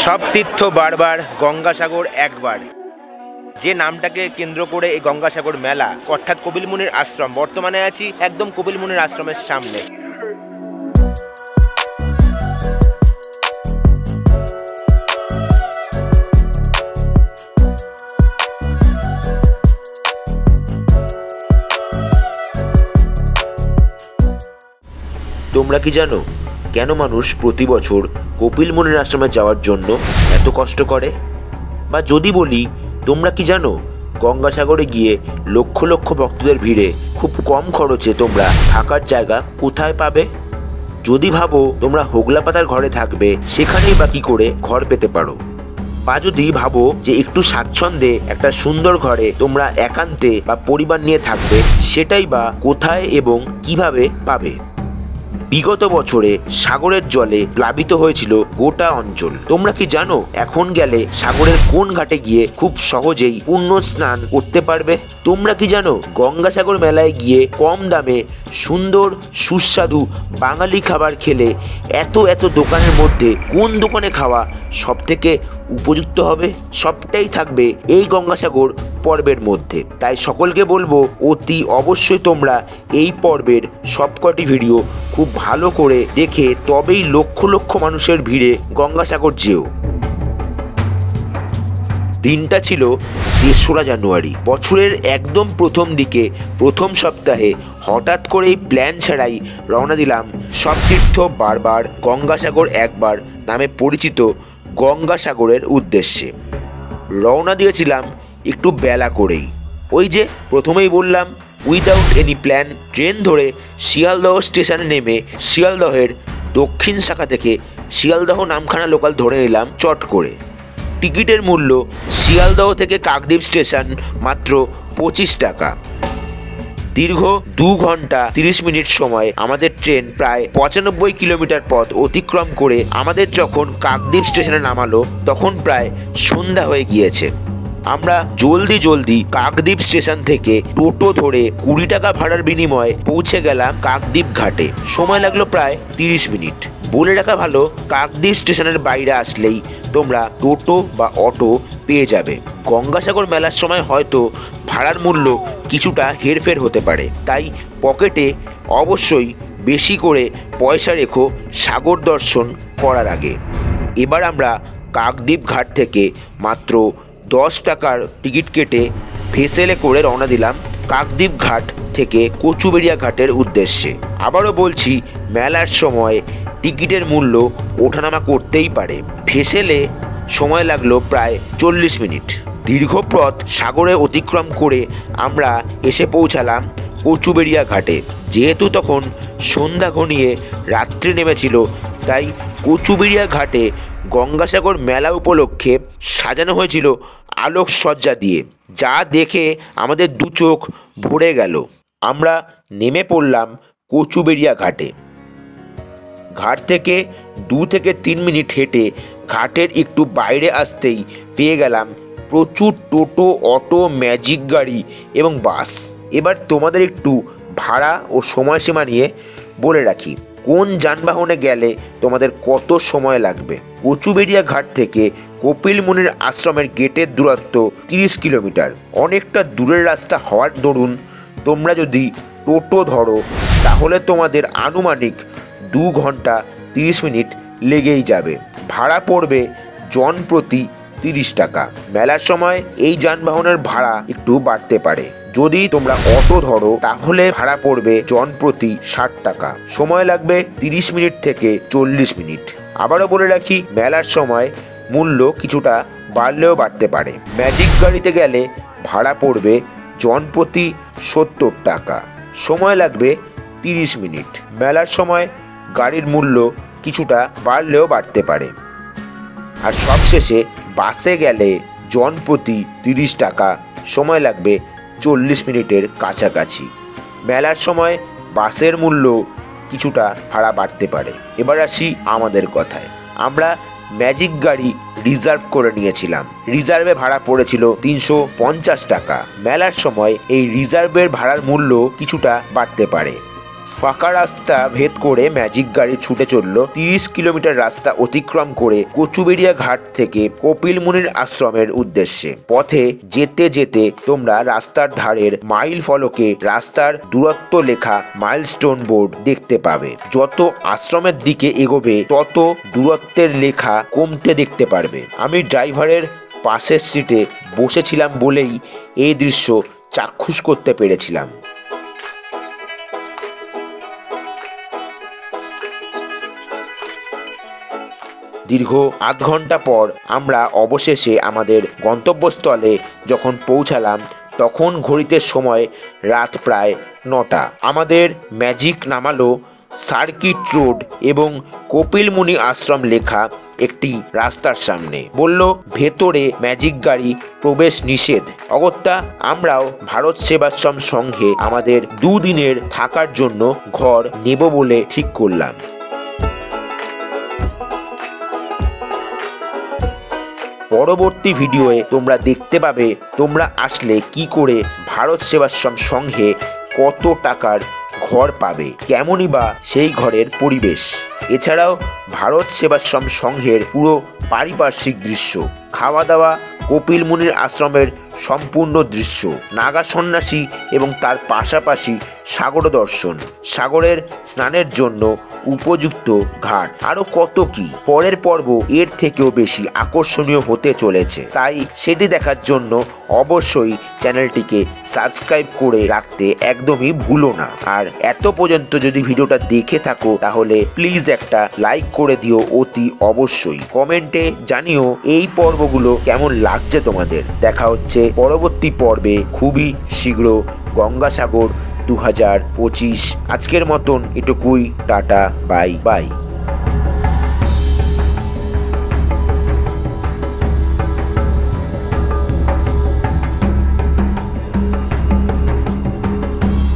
সব তীর্থ বারবার, গঙ্গাসাগর একবার। যে নামটাকে কেন্দ্র করে এই গঙ্গাসাগর মেলা, অর্থাৎ কপিল মুনির আশ্রম। বর্তমানে আছি একদম কপিল মুনির আশ্রমের সামনে। তোমরা কি জানো কেন মানুষ প্রতি বছর কপিল মুনির আশ্রমে যাওয়ার জন্য এত কষ্ট করে? বা যদি বলি, তোমরা কি জানো গঙ্গাসাগরে গিয়ে লক্ষ লক্ষ ভক্তদের ভিড়ে খুব কম খরচে তোমরা থাকার জায়গা কোথায় পাবে? যদি ভাবো তোমরা হোগলা পাতার ঘরে থাকবে, সেখানেই বা কি করে ঘর পেতে পারো? বা যদি ভাবো যে একটু স্বাচ্ছন্দ্যে একটা সুন্দর ঘরে তোমরা একান্তে বা পরিবার নিয়ে থাকবে, সেটাই বা কোথায় এবং কিভাবে পাবে? বিগত বছরে সাগরের জলে প্লাবিত হয়েছিল গোটা অঞ্চল। তোমরা কি জানো এখন গেলে সাগরের কোন ঘাটে গিয়ে খুব সহজেই পুণ্য স্নান করতে পারবে? তোমরা কি জানো গঙ্গাসাগর মেলায় গিয়ে কম দামে সুন্দর সুস্বাদু বাঙালি খাবার খেলে এত দোকানের মধ্যে কোন দোকানে খাওয়া সব থেকে উপযুক্ত হবে? সবটাই থাকবে এই গঙ্গাসাগর পর্বের মধ্যে। তাই সকলকে বলবো, অতি অবশ্যই তোমরা এই পর্বের সবকটি ভিডিও খুব ভালো করে দেখে তবেই লক্ষ লক্ষ মানুষের ভিড়ে গঙ্গাসাগর যেও। দিনটা ছিল ৩রা জানুয়ারি। বছরের একদম প্রথম দিকে, প্রথম সপ্তাহে হঠাৎ করেই প্ল্যান ছাড়াই রওনা দিলাম সব তীর্থ বারবার, গঙ্গাসাগর একবার নামে পরিচিত গঙ্গাসাগরের উদ্দেশ্যে। রওনা দিয়েছিলাম একটু বেলা করেই। ওই যে প্রথমেই বললাম, উইদাউট এনি প্ল্যান ট্রেন ধরে শিয়ালদহ স্টেশনে নেমে শিয়ালদহের দক্ষিণ শাখা থেকে শিয়ালদহ নামখানা লোকাল ধরে নিলাম চট করে। টিকিটের মূল্য শিয়ালদহ থেকে কাকদ্বীপ স্টেশন মাত্র 25 টাকা। দীর্ঘ 2 ঘন্টা 30 মিনিট সময় আমাদের ট্রেন প্রায় 95 কিলোমিটার পথ অতিক্রম করে আমাদের যখন কাকদ্বীপ স্টেশনে নামালো, তখন প্রায় সন্ধ্যা হয়ে গিয়েছে। আমরা জলদি কাকদ্বীপ স্টেশন থেকে টোটো ধরে 20 টাকা ভাড়ার বিনিময়ে পৌঁছে গেলাম কাকদ্বীপ ঘাটে। সময় লাগলো প্রায় 30 মিনিট। বলে রাখা ভালো, কাকদ্বীপ স্টেশনের বাইরে আসলেই তোমরা টোটো বা অটো পেয়ে যাবে। গঙ্গাসাগর মেলার সময় হয়তো ভাড়ার মূল্য কিছুটা হেরফের হতে পারে, তাই পকেটে অবশ্যই বেশি করে পয়সা রেখো সাগর দর্শন করার আগে। এবার আমরা কাকদ্বীপ ঘাট থেকে মাত্র 10 টাকার টিকিট কেটে ভেসেলে করে রওনা দিলাম কাকদ্বীপ ঘাট থেকে কচুবেড়িয়া ঘাটের উদ্দেশ্যে। আবারও বলছি, মেলার সময় টিকিটের মূল্য ওঠানামা করতেই পারে। ভেসেলে সময় লাগলো প্রায় 40 মিনিট। দীর্ঘ পথ সাগরে অতিক্রম করে আমরা এসে পৌঁছালাম কচুবেড়িয়া ঘাটে। যেহেতু তখন সন্ধ্যা ঘনিয়ে রাত্রি নেমেছিল, তাই কচুবেড়িয়া ঘাটে গঙ্গাসাগর মেলা উপলক্ষে সাজানো হয়েছিল আলোকসজ্জা দিয়ে, যা দেখে আমাদের দু চোখ ভরে গেল। আমরা নেমে পড়লাম কচুবেড়িয়া ঘাটে। ঘাট থেকে 2 থেকে 3 মিনিট হেঁটে ঘাটের একটু বাইরে আসতেই পেয়ে গেলাম প্রচুর টোটো, অটো, ম্যাজিক গাড়ি এবং বাস। এবার তোমাদের একটু ভাড়া ও সময়সীমা নিয়ে বলে রাখি, কোন যানবাহনে গেলে তোমাদের কত সময় লাগবে। কচুবেড়িয়া ঘাট থেকে কপিল মুনির আশ্রমের গেটের দূরত্ব 30 কিলোমিটার। অনেকটা দূরের রাস্তা হওয়ার দরুন তোমরা যদি টোটো ধরো, তাহলে তোমাদের আনুমানিক 2 ঘন্টা 30 মিনিট লেগেই যাবে। ভাড়া পড়বে জন প্রতি 30 টাকা। মেলার সময় এই যানবাহনের ভাড়া একটু বাড়তে পারে। যদি তোমরা অটো ধরো, তাহলে ভাড়া পড়বে জন প্রতি 60 টাকা। সময় লাগবে 30 মিনিট থেকে 40 মিনিট। আবারও বলে রাখি, মেলার সময় মূল্য কিছুটা বাড়লেও বাড়তে পারে। ম্যাজিক গাড়িতে গেলে ভাড়া পড়বে জন প্রতি 70 টাকা। সময় লাগবে 30 মিনিট। মেলার সময় গাড়ির মূল্য কিছুটা বাড়লেও বাড়তে পারে। আর সবশেষে বাসে গেলে জন প্রতি 30 টাকা। সময় লাগবে 40 মিনিটের কাছাকাছি। মেলার সময় বাসের মূল্য কিছুটা ভাড়া বাড়তে পারে। এবার আসি আমাদের কথায়। আমরা ম্যাজিক গাড়ি রিজার্ভ করে নিয়েছিলাম। রিজার্ভে ভাড়া পড়েছিল 350 টাকা। মেলার সময় এই রিজার্ভের ভাড়ার মূল্য কিছুটা বাড়তে পারে। ফাঁকা রাস্তা ভেদ করে ম্যাজিক গাড়ি ছুটে চলল 30 কিলোমিটার রাস্তা অতিক্রম করে কচুবেড়িয়া ঘাট থেকে কপিল মুনির আশ্রমের উদ্দেশ্যে। পথে যেতে যেতে তোমরা রাস্তার ধারের মাইল ফলকে রাস্তার দূরত্ব লেখা মাইলস্টোন বোর্ড দেখতে পাবে। যত আশ্রমের দিকে এগোবে তত দূরত্বের লেখা কমতে দেখতে পারবে। আমি ড্রাইভারের পাশের সিটে বসেছিলাম বলেই এই দৃশ্য চাক্ষুষ করতে পেরেছিলাম। দীর্ঘ আধ ঘন্টা পর আমরা অবশেষে আমাদের গন্তব্যস্থলে যখন পৌঁছালাম তখন ঘড়িতে সময় রাত প্রায় 9টা। আমাদের ম্যাজিক নামালো সার্কিট রোড এবং কপিল মুনি আশ্রম লেখা একটি রাস্তার সামনে। বলল ভেতরে ম্যাজিক গাড়ি প্রবেশ নিষেধ। অগত্যা আমরাও ভারত সেবাশ্রম সংঘে আমাদের 2 দিনের থাকার জন্য ঘর নেব বলে ঠিক করলাম। পরবর্তী ভিডিওয়ে তোমরা দেখতে পাবে তোমরা আসলে কি করে ভারত সেবাশ্রম সংঘে কত টাকার ঘর পাবে, কেমনই বা সেই ঘরের পরিবেশ। এছাড়াও ভারত সেবাশ্রম সংঘের পুরো পারিপার্শ্বিক দৃশ্য, খাওয়া দাওয়া, কপিল মুনির আশ্রমের সম্পূর্ণ দৃশ্য, নাগা সন্ন্যাসী এবং তার পাশাপাশি সাগর দর্শন, সাগরের স্নানের জন্য উপযুক্ত ঘাট, আরো কত কি। পরের পর্ব এর থেকেও বেশি আকর্ষণীয় হতে চলেছে, তাই সেটি দেখার জন্য অবশ্যই চ্যানেলটিকে সাবস্ক্রাইব করে রাখতে একদমই ভুলো না। আর এত পর্যন্ত যদি ভিডিওটা দেখে থাকো তাহলে প্লিজ একটা লাইক করে দিও অতি অবশ্যই। কমেন্টে জানিও এই পর্বগুলো কেমন লাগছে তোমাদের। দেখা হচ্ছে পরবর্তী পর্বে খুবই শীঘ্র। গঙ্গাসাগর 2025। আজকের মতন এটুকুই, টাটা, বাই বাই।